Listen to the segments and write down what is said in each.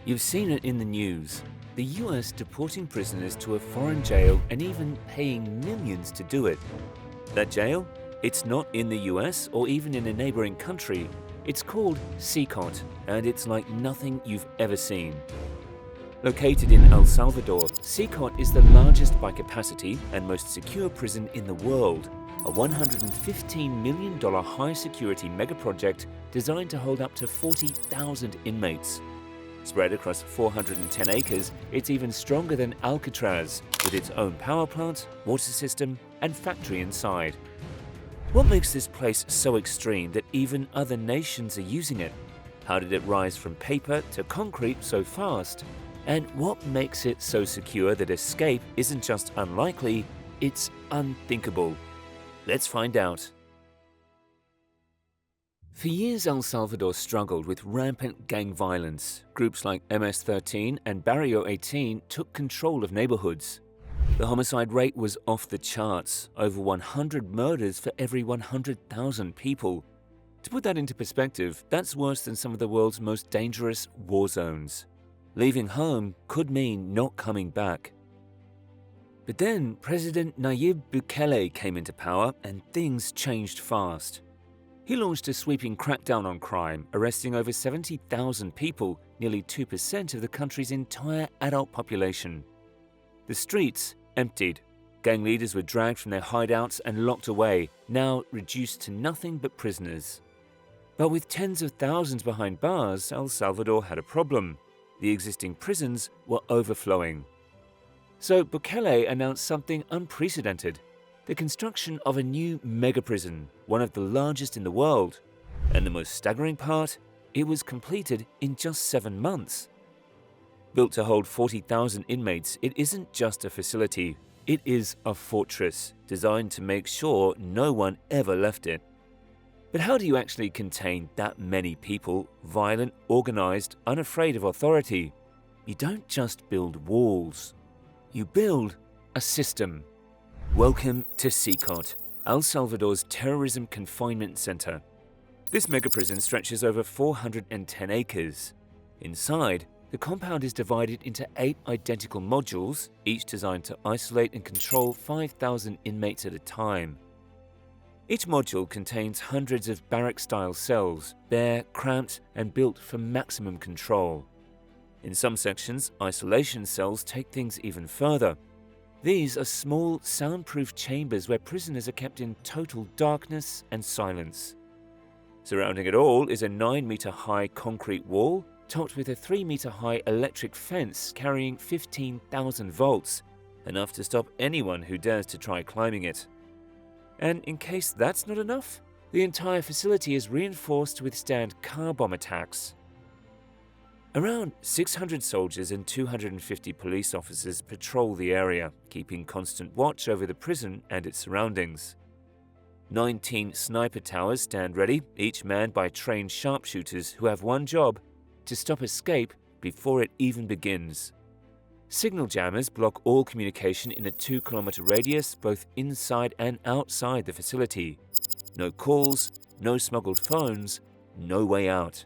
You've seen it in the news. The US deporting prisoners to a foreign jail and even paying millions to do it. That jail? It's not in the US or even in a neighboring country. It's called CECOT, and it's like nothing you've ever seen. Located in El Salvador, CECOT is the largest by capacity and most secure prison in the world, a $115 million high-security megaproject designed to hold up to 40,000 inmates. Spread across 410 acres, it's even stronger than Alcatraz, with its own power plant, water system, and factory inside. What makes this place so extreme that even other nations are using it? How did it rise from paper to concrete so fast? And what makes it so secure that escape isn't just unlikely, it's unthinkable? Let's find out. For years, El Salvador struggled with rampant gang violence. Groups like MS-13 and Barrio 18 took control of neighborhoods. The homicide rate was off the charts, over 100 murders for every 100,000 people. To put that into perspective, that's worse than some of the world's most dangerous war zones. Leaving home could mean not coming back. But then President Nayib Bukele came into power and things changed fast. He launched a sweeping crackdown on crime, arresting over 70,000 people, nearly 2% of the country's entire adult population. The streets emptied. Gang leaders were dragged from their hideouts and locked away, now reduced to nothing but prisoners. But with tens of thousands behind bars, El Salvador had a problem. The existing prisons were overflowing. So Bukele announced something unprecedented: the construction of a new mega-prison, one of the largest in the world. And the most staggering part, it was completed in just 7 months. Built to hold 40,000 inmates, it isn't just a facility, it is a fortress designed to make sure no one ever left it. But how do you actually contain that many people, violent, organized, unafraid of authority? You don't just build walls. You build a system. Welcome to CECOT, El Salvador's terrorism confinement center. This megaprison stretches over 410 acres. Inside, the compound is divided into 8 identical modules, each designed to isolate and control 5,000 inmates at a time. Each module contains hundreds of barrack-style cells, bare, cramped, and built for maximum control. In some sections, isolation cells take things even further. These are small, soundproof chambers where prisoners are kept in total darkness and silence. Surrounding it all is a 9-meter-high concrete wall, topped with a 3-meter-high electric fence carrying 15,000 volts, enough to stop anyone who dares to try climbing it. And in case that's not enough, the entire facility is reinforced to withstand car bomb attacks. Around 600 soldiers and 250 police officers patrol the area, keeping constant watch over the prison and its surroundings. 19 sniper towers stand ready, each manned by trained sharpshooters who have one job: to stop escape before it even begins. Signal jammers block all communication in a 2-kilometer radius, both inside and outside the facility. No calls, no smuggled phones, no way out.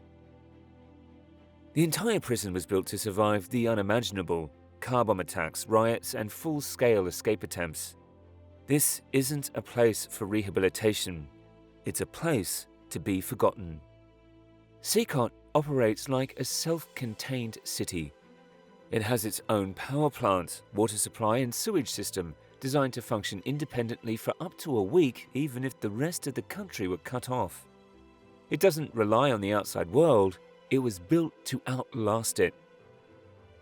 The entire prison was built to survive the unimaginable: car bomb attacks, riots, and full-scale escape attempts. This isn't a place for rehabilitation. It's a place to be forgotten. CECOT operates like a self-contained city. It has its own power plant, water supply, and sewage system designed to function independently for up to a week, even if the rest of the country were cut off. It doesn't rely on the outside world. It was built to outlast it.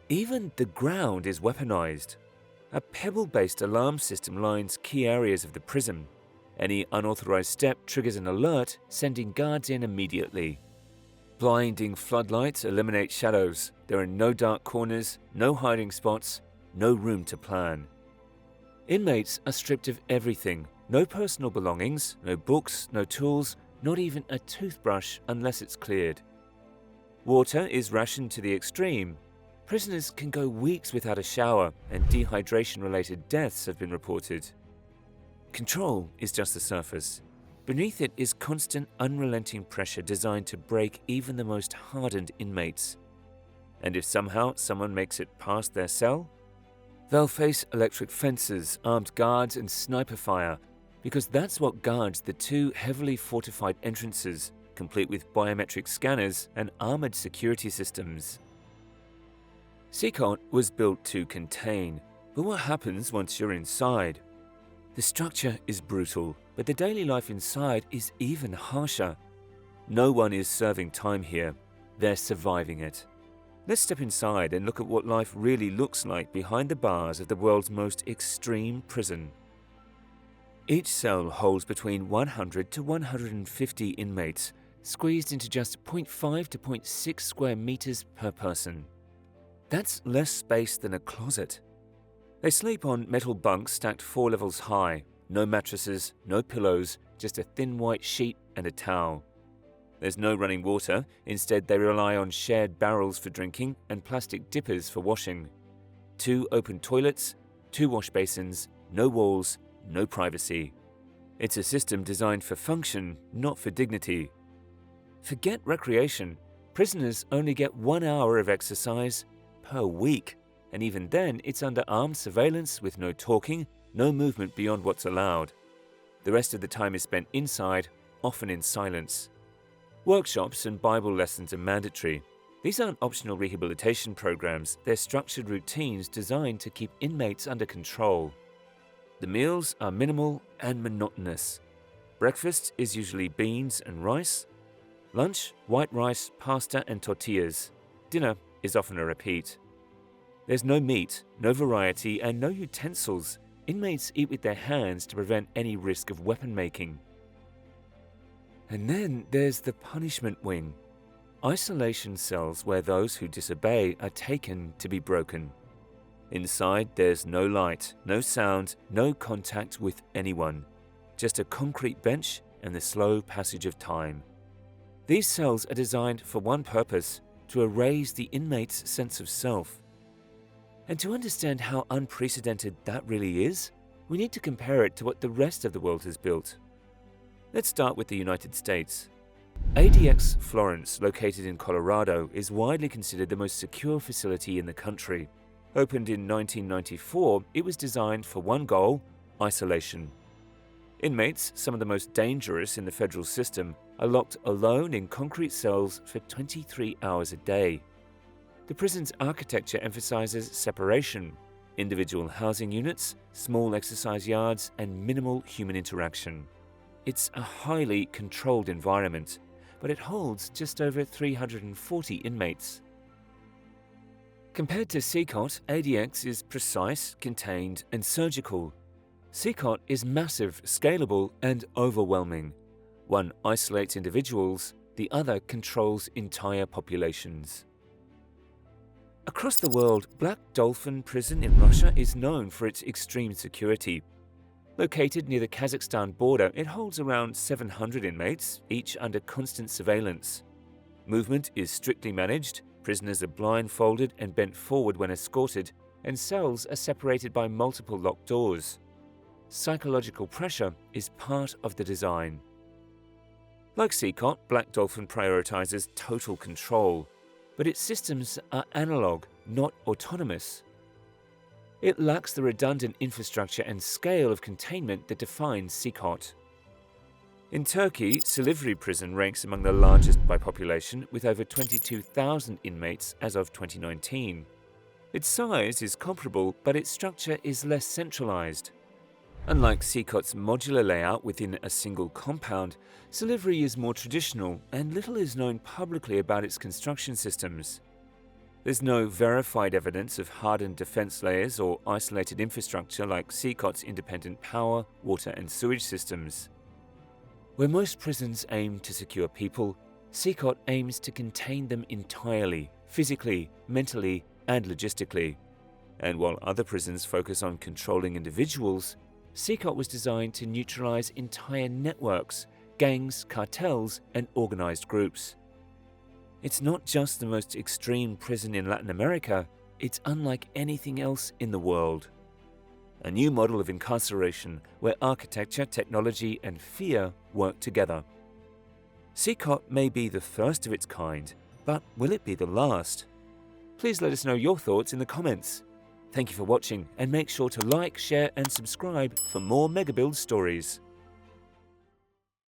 Even the ground is weaponized. A pebble-based alarm system lines key areas of the prison. Any unauthorized step triggers an alert, sending guards in immediately. Blinding floodlights eliminate shadows. There are no dark corners, no hiding spots, no room to plan. Inmates are stripped of everything. No personal belongings, no books, no tools, not even a toothbrush unless it's cleared. Water is rationed to the extreme. Prisoners can go weeks without a shower, and dehydration-related deaths have been reported. Control is just the surface. Beneath it is constant, unrelenting pressure designed to break even the most hardened inmates. And if somehow someone makes it past their cell, they'll face electric fences, armed guards, and sniper fire, because that's what guards the 2 heavily fortified entrances, complete with biometric scanners and armored security systems. CECOT was built to contain, but what happens once you're inside? The structure is brutal, but the daily life inside is even harsher. No one is serving time here, they're surviving it. Let's step inside and look at what life really looks like behind the bars of the world's most extreme prison. Each cell holds between 100 to 150 inmates, squeezed into just 0.5 to 0.6 square meters per person. That's less space than a closet. They sleep on metal bunks stacked 4 levels high, no mattresses, no pillows, just a thin white sheet and a towel. There's no running water, instead they rely on shared barrels for drinking and plastic dippers for washing. 2 open toilets, 2 wash basins, no walls, no privacy. It's a system designed for function, not for dignity. Forget recreation. Prisoners only get 1 hour of exercise per week, and even then it's under armed surveillance with no talking, no movement beyond what's allowed. The rest of the time is spent inside, often in silence. Workshops and Bible lessons are mandatory. These aren't optional rehabilitation programs, they're structured routines designed to keep inmates under control. The meals are minimal and monotonous. Breakfast is usually beans and rice. Lunch, white rice, pasta and tortillas. Dinner is often a repeat. There's no meat, no variety, and no utensils. Inmates eat with their hands to prevent any risk of weapon making. And then there's the punishment wing. Isolation cells where those who disobey are taken to be broken. Inside, there's no light, no sound, no contact with anyone. Just a concrete bench and the slow passage of time. These cells are designed for one purpose, to erase the inmate's sense of self. And to understand how unprecedented that really is, we need to compare it to what the rest of the world has built. Let's start with the United States. ADX Florence, located in Colorado, is widely considered the most secure facility in the country. Opened in 1994, it was designed for one goal: isolation. Inmates, some of the most dangerous in the federal system, are locked alone in concrete cells for 23 hours a day. The prison's architecture emphasizes separation, individual housing units, small exercise yards, and minimal human interaction. It's a highly controlled environment, but it holds just over 340 inmates. Compared to CECOT, ADX is precise, contained, and surgical. CECOT is massive, scalable, and overwhelming. One isolates individuals, the other controls entire populations. Across the world, Black Dolphin Prison in Russia is known for its extreme security. Located near the Kazakhstan border, it holds around 700 inmates, each under constant surveillance. Movement is strictly managed, prisoners are blindfolded and bent forward when escorted, and cells are separated by multiple locked doors. Psychological pressure is part of the design. Like CECOT, Black Dolphin prioritizes total control, but its systems are analog, not autonomous. It lacks the redundant infrastructure and scale of containment that defines CECOT. In Turkey, Silivri Prison ranks among the largest by population, with over 22,000 inmates as of 2019. Its size is comparable, but its structure is less centralized. Unlike CECOT's modular layout within a single compound, Silivri is more traditional, and little is known publicly about its construction systems. There's no verified evidence of hardened defense layers or isolated infrastructure like CECOT's independent power, water, and sewage systems. Where most prisons aim to secure people, CECOT aims to contain them entirely, physically, mentally, and logistically. And while other prisons focus on controlling individuals, CECOT was designed to neutralize entire networks, gangs, cartels, and organized groups. It's not just the most extreme prison in Latin America, it's unlike anything else in the world. A new model of incarceration where architecture, technology, and fear work together. CECOT may be the first of its kind, but will it be the last? Please let us know your thoughts in the comments. Thank you for watching, and make sure to like, share and subscribe for more Mega Build stories.